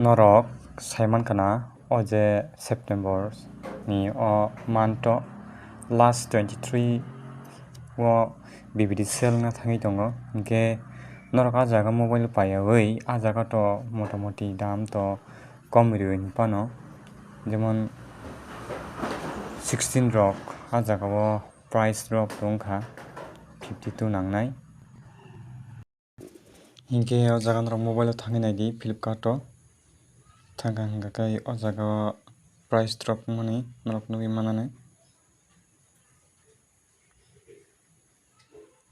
Norok Simon Kana Oje September ni o manto last 23 wo bibidi sale na thangi tongo ke norok a jaga mobile paiawei a jaga to motamoti dam to kom riwin pano jemon 16 rok a jaga o price rok tongkha 52 nangnai hinke o jaga norok mobile thangi naidi Flipkart o thangka hingka kai o jaga price drop mani norok nugui manane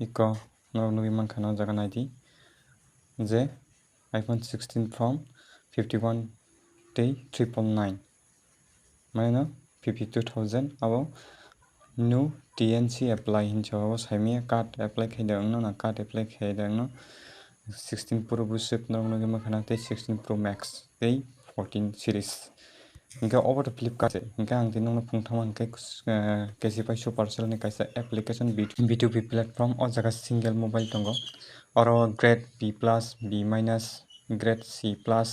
iko norok nugui mankha o jaga naidi je iPhone 16 from 51 tei 3.9 maino 52,000 abo new TNC apply hincho abo saimia card apply khaidang no na card apply khaidang no 16 Pro busep norok nugui mankha tei 16 Pro Max tei 14 series hingke obo to Flipkart hingke ang tini no pungthama hingke KCPI Supercell ni kaisa application B2B platform o jaga single mobile tongo oro grade B plus B minus grade C plus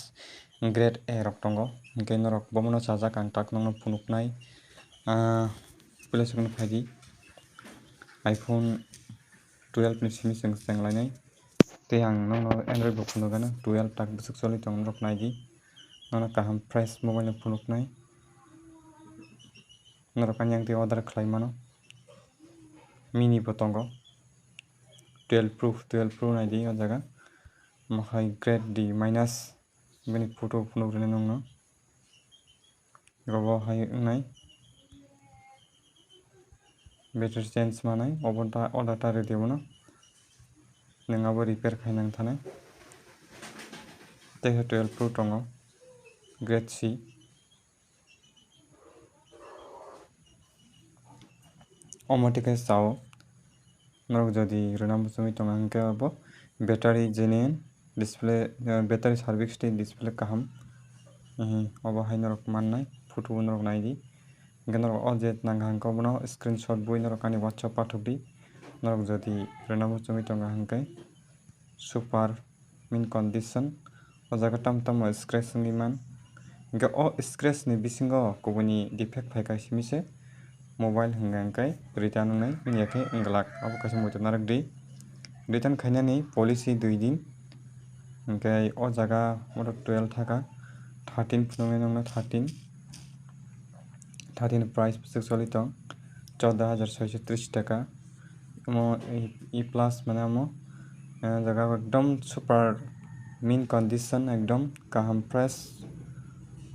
grade A rok tongo hingke norok bomono chajak ang tak nongno phunuknai plastic ni phaidi iPhone 12 ni simi chwng chenglainai tei ang nongno Android bo phunukgano 12 tak bwswk choli tong norok naidi nono kaham price mobile no phunuknai norok ani ang tei order khlai mano mini bo tongo 12 Pro naidi o jaga mohai grade D minus bini photo phunukjani nongno robo hai wngnai battery change manai obo order ta ready bono ningabo repair khainang thane tei 12 Pro tongo grade C omotikai chao norok jodi rwna muchungui tongo hingke abo battery genuine display battery service tei display kaham obo hai norok mannai photo bo norok naidi hingke norok o je nangkha hingke obono screenshot bui norok ani WhatsApp pathakdi norok jodi rwna muchungui tongo hingke super mint condition o jaga tamtamo scratch wngui man hingke o scratch ni bisingo kubuni defect phaikha simi se mobile hingka hingkai return wngnai wngya khe wnglat abo kaisa muitu narakdi return khainani policy 2 din hingke o jaga moto 12 thaka 13 phunuknai nongno 13 price bwswk choli tong 14,630 taka omo E plus mane amo jaga ekdom super mint condition ekdom kaham fresh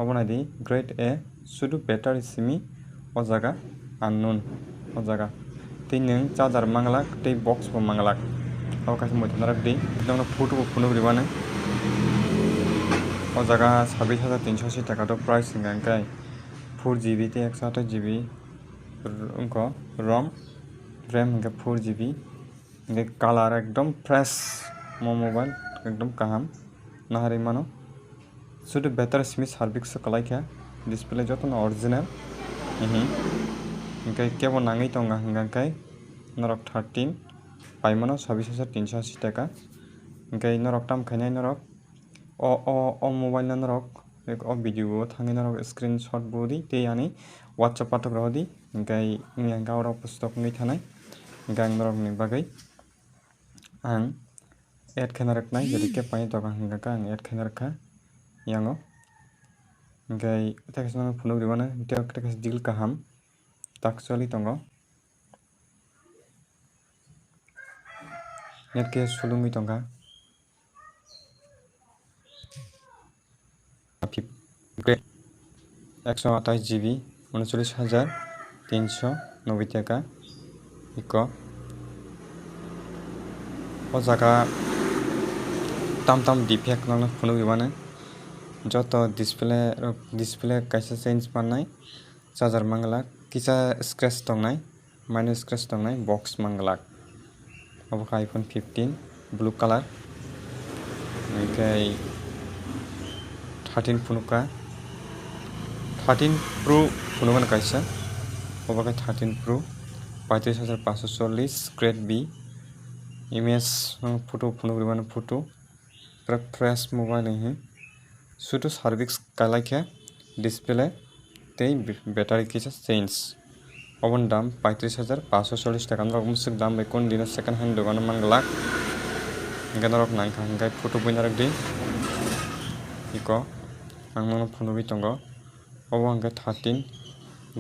obo naidi grade A sudo battery simi o jaga unknown o jaga tei nwng charger manglak tei box bo manglak abo kaisa muitu narakdi nongno photo bo phunukri mano o jaga 26,380 taka to price hingka hingkai 4GB tei 128GB wngko ROM RAM hingke 4GB hingke color ekdom fresh mo mobile ekdom kaham naharwui mano sudo battery simi service so kalaikha display jotono original hingke kebo nangui tonga hingka hingkai norok 13 paimano 26,380 taka hingke norok tamkhainai norok o mobile no norok o video o thangui norok screenshot budi tei ani WhatsApp pathak rodi hingkai wngya hingke aro stock wngui thanai hingke ang norok ni bagui ang add khaina rwknai jodi kepai tonga hingka ang add khaina rwkha yango hingkai tei kaisa no phunukgwi mano tei kaisa deal kaham tak choli tongo net ke sulungui tongkha 128GB 39,390 taka iko o jaga tamtam defect no phunukgwi mano joto display kaisa change mannai charger manglak kisa scratch tongnai minor scratch tongnai box manglak obo khe iPhone 15 blue color hingkai 13 phunukha 13 Pro phunukmano kaisa obo khe 13 Pro 35,540 grade B image photo phunukgwi mano photo fresh mobile শুধু service কালাইকে display তেই battery কিছু change অবন দাম 35,540 টাকা নরক মুসুক দাম কোন দিন second hand দোকানে মাংলাক নরক নাংখা হাঙ্গাই ফটো বইনারক দি ইক आं फुनु बितंग अब आंगे 13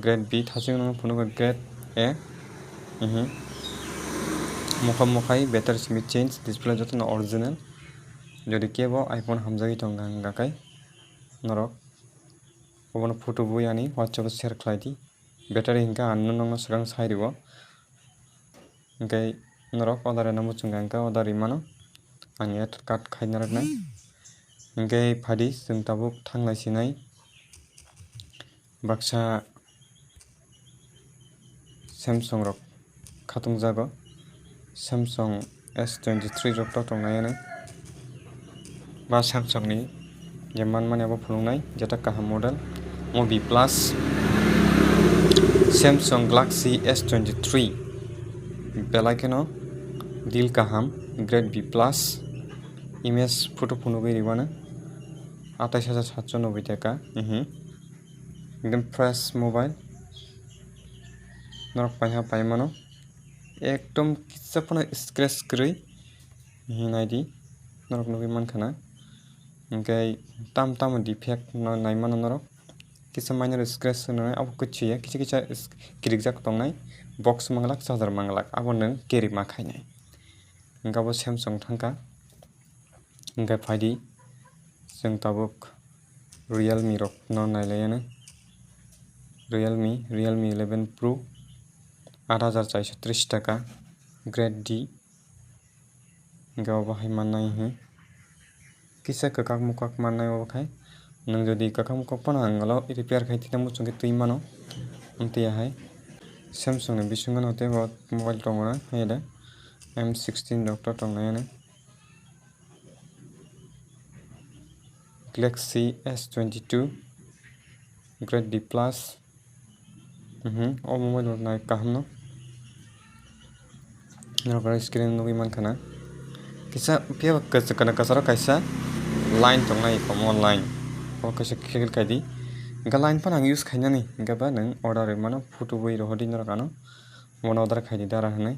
ग्रेड B थासिं फुनु ग्रेड A मुखाई बेटारि सिमी चेंज डिस्प्ले जतन ओरिजिनल जदि केबो आईफोन हामजागि तंगा गाकाय नरक अब फटो बुयानि WhatsApp शेयर खालायदि बेटारि हिंका आन्नो नंग सगां साइरिबो ओंखाय नरक अदारे नामु चुंगांका अदारि मानो आं एड कार्ड खायनारनाय ओंखाय फादि जों ताबुक थांनाय सिनाय बाक्सा Samsung रक खातुं जागो Samsung S23 रक तंगायानो बा Samsung नि जेमान माने अब फुलुंनाय जेटा काहा मॉडल मोबी प्लस Samsung Galaxy S23 बेलायकेनो दिल काहाम grade B plus image photo फुनुगै रिबानो 28,790 टाका एकदम फ्रेश मोबाइल नरक पाइहा पाइमानो एकदम किसफना स्क्रैच गरै नायदि नरक नुबि मानखाना ओंखाय ताम ताम डिफेक्ट नायमानो नरक किसा माइनर स्क्रैच होनाय अब कुचिया किसा क्रिक जाक तंनाय बॉक्स मंगलाक चार्जर मंगलाक अब नों केरि माखायनाय ओंखाबो Samsung थांका ओंखाय फायदि जों ताबुक Realme रक नायलायानो Realme 11 Pro 8,430 टाका ग्रेड D गाव बाहाय माननाय किसा ककाक मुकाक माननाय ओखाय नों जदि ककाक मुकाक पना आंगलो रिपेयर खायति ना मुचुंगे तुई मानो उनतेयाहाय Samsung नि बिसुंगन होते मोबाइल तंगना हेदा M16 डॉक्टर तंगनायानो Galaxy S22 grade D plus ओ मोबाइल नाय काहमनो नरक स्क्रीन नुबि मानखाना किसा पिया कना कसरा कैसा लाइन तंगनाय कम ऑनलाइन ओ कैसा खेल कायदि गा लाइन पन आं यूज खायना नि गाबा नों ऑर्डर मानो फोटो बई रहदि नरकानो वन ऑर्डर खायदि दारा हनै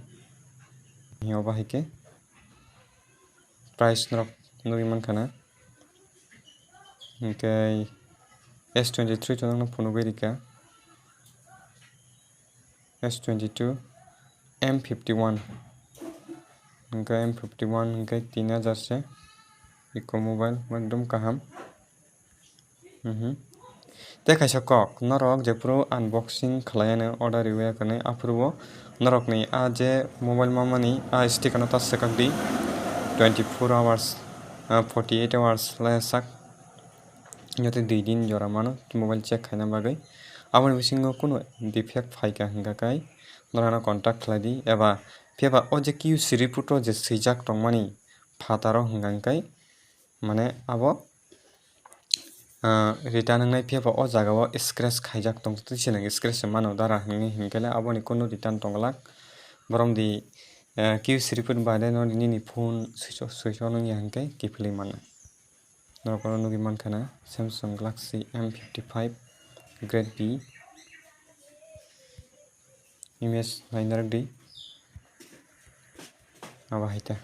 हियाव बाहायके प्राइस नरक नुबि मानखाना ओंखाय S23 तंगनो फुनु बेरिका S22 M51 ओंखाय M51 ओंखाय 3000 से इको मोबाइल एकदम काहाम देखायसा कक नरक जेप्रो अनबॉक्सिंग खालायानो ऑर्डर रिवाया करने आफुरबो नरक नि आ जे मोबाइल मामानि आ स्टिकर टच सकक दी 24 आवर्स 48 आवर्स लायसाक जते 2 दिन जरा मानो मोबाइल चेक खायना बागै आबनि बिसिंगो कुनो डिफेक्ट फाइका हंगाकाय नराना कांटेक्ट खालायदि एबा फेबा ओ जे किउ सिरि फुटो जे सैजाक तंमानि फातारो हंगांकाय माने आबो रिटर्न होनाय फेबा ओ जागाव स्क्रैच खायजाक तंग तिसेन स्क्रैच मानो दारा हिंकेले आबनि कुनो रिटर्न तंगलाक बरमदि किउ सिरि फुट बादे नि फोन स्विच ऑन हंकाय किफले मानो नरकनो नुगि मानखाना Samsung Galaxy M55 grade B image नायनारक दी आबाहायता